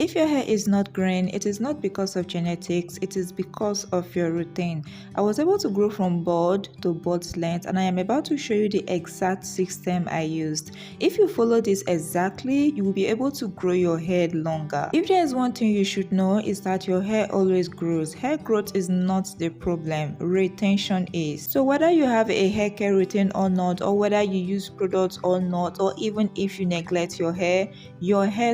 If your hair is not growing, it is not because of genetics, it is because of your routine. I was able to grow from bald to bald length, and I am about to show you the exact system I used. If you follow this exactly, you will be able to grow your hair longer. If there is one thing you should know, is that your hair always grows. Hair growth is not the problem, retention is. So whether you have a hair care routine or not, or whether you use products or not, or even if you neglect your hair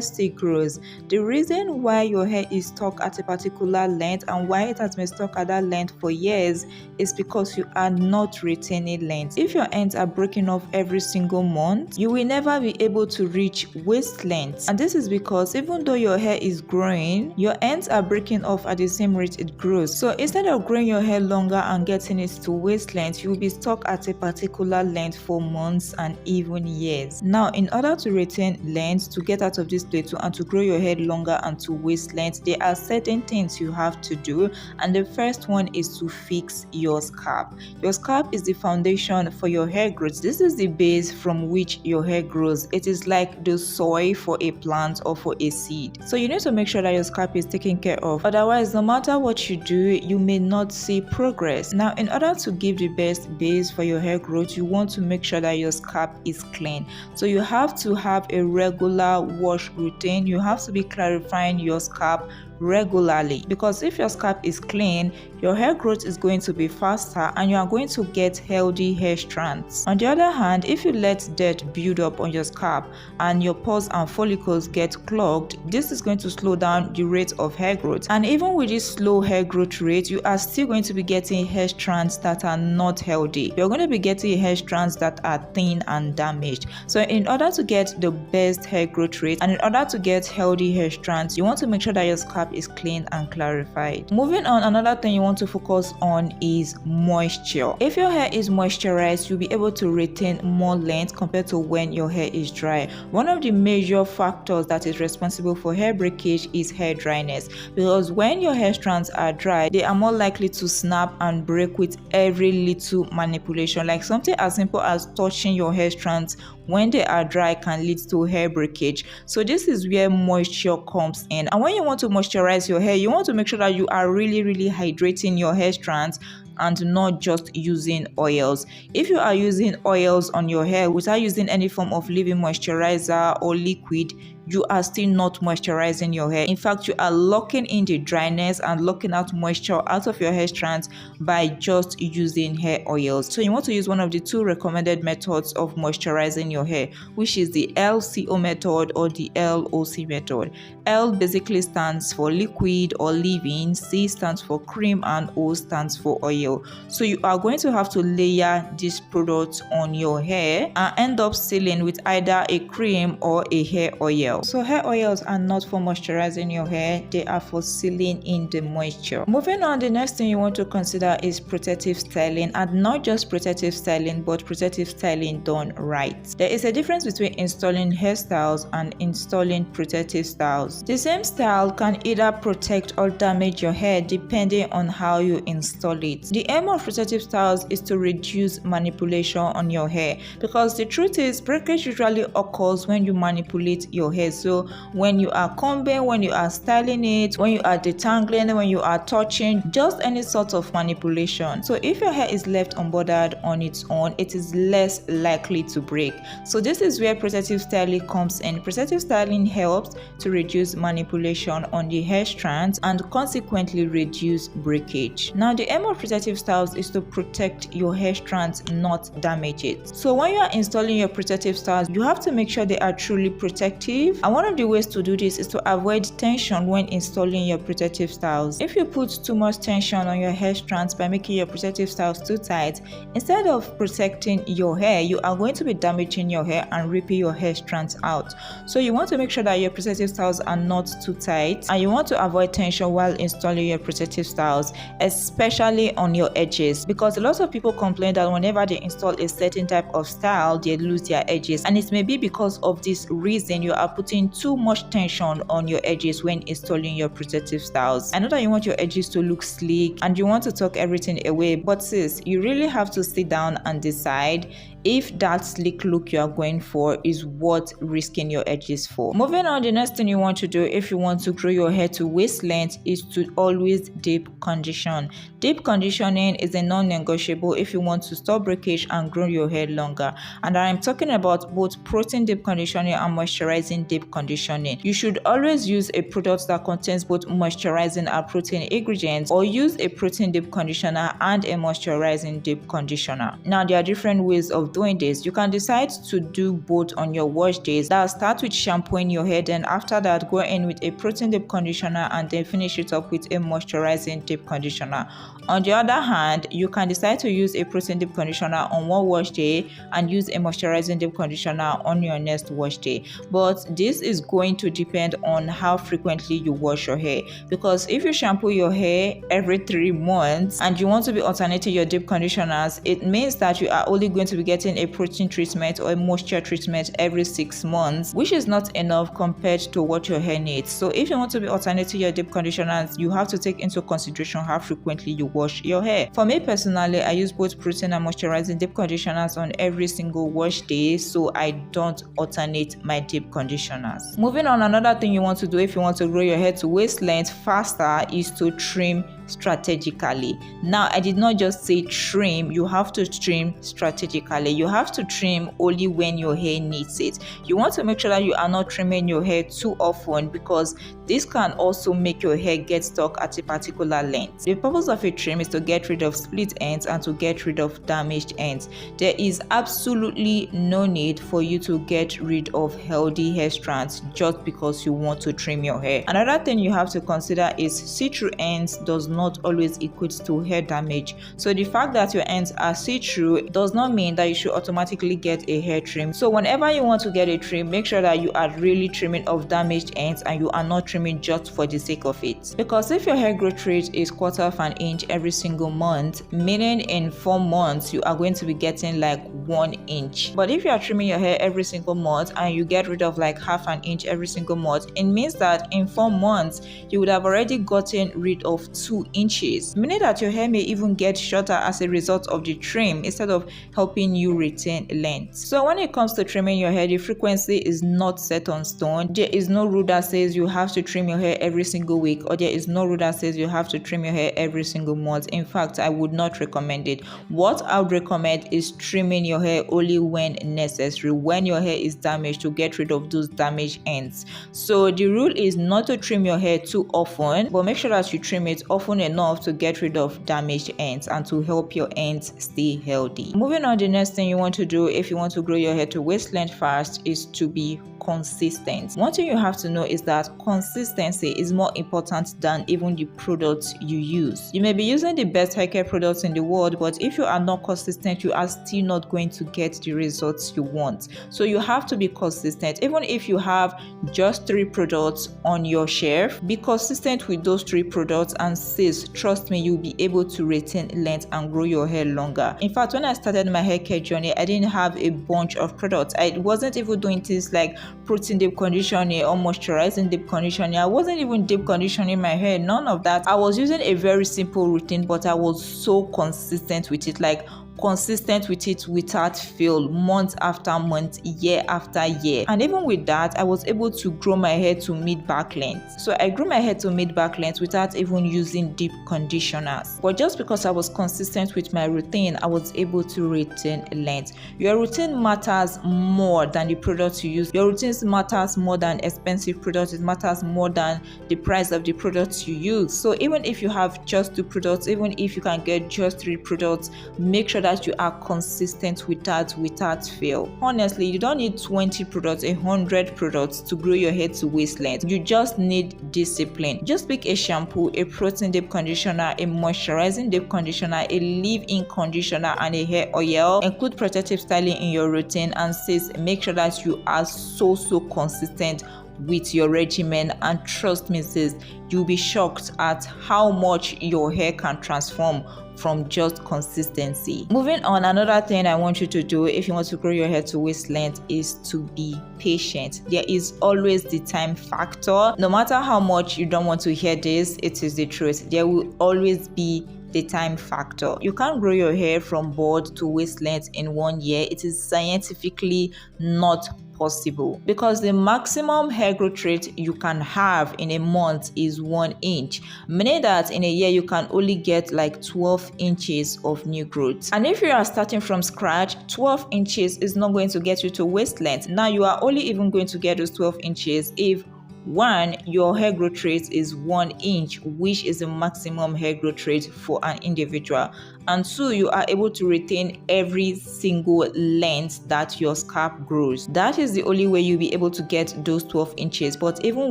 still grows. The reason why your hair is stuck at a particular length and why it has been stuck at that length for years is because you are not retaining length. If your ends are breaking off every single month, you will never be able to reach waist length. And this is because even though your hair is growing, your ends are breaking off at the same rate it grows. So instead of growing your hair longer and getting it to waist length, you will be stuck at a particular length for months and even years. Now, in order to retain length, to get out of this plateau and to grow your hair longer and to waist length, there are certain things you have to do, and the first one is to fix your scalp. Your scalp is the foundation for your hair growth. This is the base from which your hair grows. It is like the soil for a plant or for a seed. So you need to make sure that your scalp is taken care of. Otherwise, no matter what you do, you may not see progress. Now, in order to give the best base for your hair growth, you want to make sure that your scalp is clean. So you have to have a regular wash routine. You have to be clarifying your scalp regularly, because if your scalp is clean, your hair growth is going to be faster and you are going to get healthy hair strands. On the other hand, if you let dirt build up on your scalp and your pores and follicles get clogged, this is going to slow down the rate of hair growth. And even with this slow hair growth rate, you are still going to be getting hair strands that are not healthy. You're going to be getting hair strands that are thin and damaged. So in order to get the best hair growth rate and in order to get healthy hair strands, you want to make sure that your scalp is clean and clarified. Moving on, another thing you want to focus on is moisture. If your hair is moisturized, you'll be able to retain more length compared to when your hair is dry. One of the major factors that is responsible for hair breakage is hair dryness, because when your hair strands are dry, they are more likely to snap and break with every little manipulation. Like something as simple as touching your hair strands when they are dry can lead to hair breakage. So this is where moisture comes in. And when you want to moisturize your hair, you want to make sure that you are really hydrating your hair strands and not just using oils. If you are using oils on your hair without using any form of leave-in moisturizer or liquid, you are still not moisturizing your hair. In fact, you are locking in the dryness and locking out moisture out of your hair strands by just using hair oils. So you want to use one of the two recommended methods of moisturizing your hair, which is the LCO method or the LOC method. L basically stands for liquid or leave-in, C stands for cream, and O stands for oil. So you are going to have to layer this product on your hair and end up sealing with either a cream or a hair oil. So hair oils are not for moisturizing your hair, they are for sealing in the moisture. Moving on, the next thing you want to consider is protective styling, and not just protective styling, but protective styling done right. There is a difference between installing hairstyles and installing protective styles. The same style can either protect or damage your hair depending on how you install it. The aim of protective styles is to reduce manipulation on your hair, because the truth is breakage usually occurs when you manipulate your hair. So when you are combing, when you are styling it, when you are detangling, when you are touching, just any sort of manipulation. So if your hair is left unbothered on its own, it is less likely to break. So this is where protective styling comes in. Protective styling helps to reduce manipulation on the hair strands and consequently reduce breakage. Now, the aim of protective styles is to protect your hair strands, not damage it. So when you are installing your protective styles, you have to make sure they are truly protective. And one of the ways to do this is to avoid tension when installing your protective styles. If you put too much tension on your hair strands by making your protective styles too tight, instead of protecting your hair, you are going to be damaging your hair and ripping your hair strands out. So you want to make sure that your protective styles are not too tight, and you want to avoid tension while installing your protective styles, especially on your edges, because a lot of people complain that whenever they install a certain type of style, they lose their edges, and it may be because of this reason you are putting too much tension on your edges when installing your protective styles. I know that you want your edges to look sleek and you want to tuck everything away, but sis, you really have to sit down and decide if that sleek look you are going for is worth risking your edges for. Moving on, the next thing you want to do if you want to grow your hair to waist length is to always deep condition. Deep conditioning is a non-negotiable if you want to stop breakage and grow your hair longer. And I'm talking about both protein deep conditioning and moisturizing deep conditioning. You should always use a product that contains both moisturizing and protein ingredients, or use a protein deep conditioner and a moisturizing deep conditioner. Now there are different ways of doing this. You can decide to do both on your wash days. That start with shampooing your hair, then after that go in with a protein deep conditioner and then finish it up with a moisturizing deep conditioner. On the other hand, you can decide to use a protein deep conditioner on one wash day and use a moisturizing deep conditioner on your next wash day. But this is going to depend on how frequently you wash your hair, because if you shampoo your hair every 3 months and you want to be alternating your deep conditioners, it means that you are only going to be getting a protein treatment or a moisture treatment every 6 months, which is not enough compared to what your hair needs. So if you want to be alternating your deep conditioners, you have to take into consideration how frequently you wash your hair. For me personally, I use both protein and moisturizing deep conditioners on every single wash day, so I don't alternate my deep conditioners. Moving on, another thing you want to do if you want to grow your hair to waist length faster is to trim strategically. Now, I did not just say trim, you have to trim strategically. You have to trim only when your hair needs it. You want to make sure that you are not trimming your hair too often, because this can also make your hair get stuck at a particular length. The purpose of a trim is to get rid of split ends and to get rid of damaged ends. There is absolutely no need for you to get rid of healthy hair strands just because you want to trim your hair. Another thing you have to consider is see-through ends does not always equate to hair damage. So the fact that your ends are see-through does not mean that you should automatically get a hair trim. So whenever you want to get a trim, make sure that you are really trimming off damaged ends and you are not trimming just for the sake of it. Because if your hair growth rate is 1/4 of an inch every single month, meaning in 4 months you are going to be getting like 1 inch. But if you are trimming your hair every single month and you get rid of like 1/2 an inch every single month, it means that in 4 months you would have already gotten rid of 2 inches, meaning that your hair may even get shorter as a result of the trim instead of helping you retain length. So when it comes to trimming your hair, the frequency is not set on stone. There is no rule that says you have to trim your hair every single week, or there is no rule that says you have to trim your hair every single month. In fact, I would not recommend it. What I would recommend is trimming your hair only when necessary, when your hair is damaged, to get rid of those damaged ends. So the rule is not to trim your hair too often, but make sure that you trim it often enough to get rid of damaged ends and to help your ends stay healthy. Moving on, the next thing you want to do if you want to grow your hair to waist length fast is to be consistent. One thing you have to know is that consistency is more important than even the products you use. You may be using the best hair care products in the world, but if you are not consistent, you are still not going to get the results you want. So you have to be consistent. Even if you have just 3 products on your shelf, be consistent with those 3 products, and sis, trust me, you'll be able to retain length and grow your hair longer. In fact, when I started my hair care journey, I didn't have a bunch of products. I wasn't even doing things like protein deep conditioning or moisturizing deep conditioning. I wasn't even deep conditioning my hair, none of that. I was using a very simple routine, but I was so consistent with it, like consistent with it without fail, month after month, year after year. And even with that, I was able to grow my hair to mid-back length. So I grew my hair to mid-back length without even using deep conditioners. But just because I was consistent with my routine, I was able to retain length. Your routine matters more than the products you use. Your routine matters more than expensive products. It matters more than the price of the products you use. So even if you have just 2 products, even if you can get just 3 products, make sure that you are consistent with that without fail. Honestly, you don't need 20 products, 100 products to grow your hair to waist length. You just need discipline. Just pick a shampoo, a protein deep conditioner, a moisturizing deep conditioner, a leave-in conditioner, and a hair oil. Include protective styling in your routine, and sis, make sure that you are so consistent with your regimen, and trust me sis, you'll be shocked at how much your hair can transform from just consistency. Moving on, another thing I want you to do if you want to grow your hair to waist length is to be patient. There is always the time factor. No matter how much you don't want to hear this, it is the truth. There will always be the time factor. You can't grow your hair from bald to waist length in 1 year. It is scientifically not possible because the maximum hair growth rate you can have in a month is 1 inch, meaning that in a year you can only get like 12 inches of new growth. And if you are starting from scratch, 12 inches is not going to get you to waist length. Now you are only even going to get those 12 inches if 1, your hair growth rate is 1 inch, which is the maximum hair growth rate for an individual. And 2, you are able to retain every single length that your scalp grows. That is the only way you'll be able to get those 12 inches. But even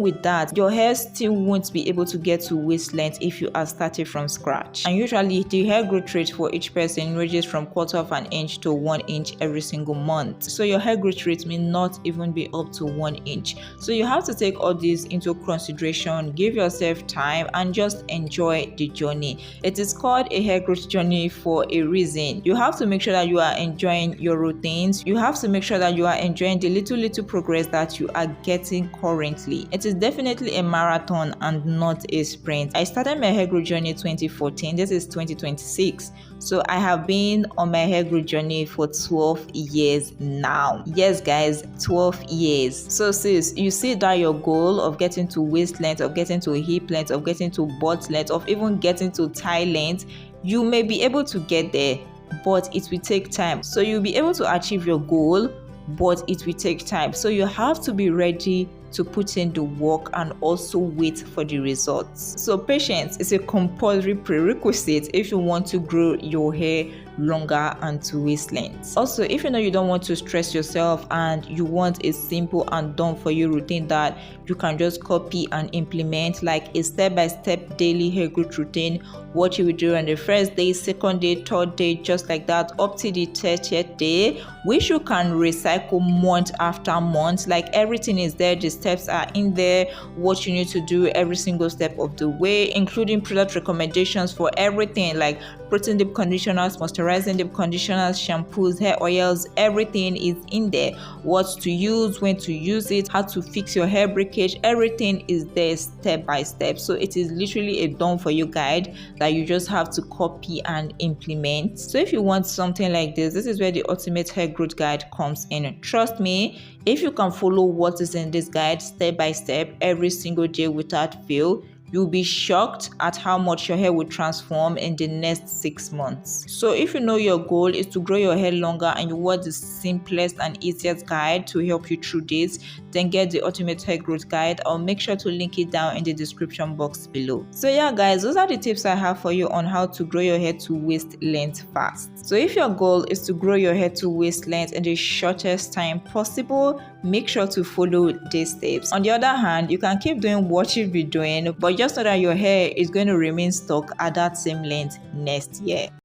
with that, your hair still won't be able to get to waist length if you are starting from scratch. And usually the hair growth rate for each person ranges from 1/4 of an inch to 1 inch every single month. So your hair growth rate may not even be up to 1 inch. So you have to take all this into consideration, give yourself time, and just enjoy the journey. It is called a hair growth journey for a reason. You have to make sure that you are enjoying your routines. You have to make sure that you are enjoying the little progress that you are getting currently. It is definitely a marathon and not a sprint. I started my hair growth journey 2014. This is 2026. So I have been on my hair growth journey for 12 years now. Yes guys, 12 years. So sis, you see that your goal of getting to waist length, of getting to hip length, of getting to butt length, of even getting to thigh length, you may be able to get there, but it will take time. So you'll be able to achieve your goal, but it will take time. So you have to be ready to put in the work and also wait for the results. So patience is a compulsory prerequisite if you want to grow your hair longer and to waist length. Also, if you know you don't want to stress yourself and you want a simple and done for you routine that you can just copy and implement, like a step-by-step daily hair growth routine, what you will do on the first day, second day, third day, just like that up to the 30th day, which you can recycle month after month. Like everything is there, the steps are in there, what you need to do every single step of the way, including product recommendations for everything like protein deep conditioners, moisturizing deep conditioners, shampoos, hair oils, everything is in there. What to use, when to use it, how to fix your hair breakage, everything is there step by step. So it is literally a done for you guide that you just have to copy and implement. So if you want something like this is where the ultimate hair growth guide comes in. Trust me, if you can follow what is in this guide step by step every single day without fail, you'll be shocked at how much your hair will transform in the next 6 months. So if you know your goal is to grow your hair longer and you want the simplest and easiest guide to help you through this, then get the ultimate hair growth guide. I'll make sure to link it down in the description box below. So yeah guys, those are the tips I have for you on how to grow your hair to waist length fast. So if your goal is to grow your hair to waist length in the shortest time possible, make sure to follow these steps. On the other hand, you can keep doing what you've been doing, but just know that your hair is going to remain stuck at that same length next year.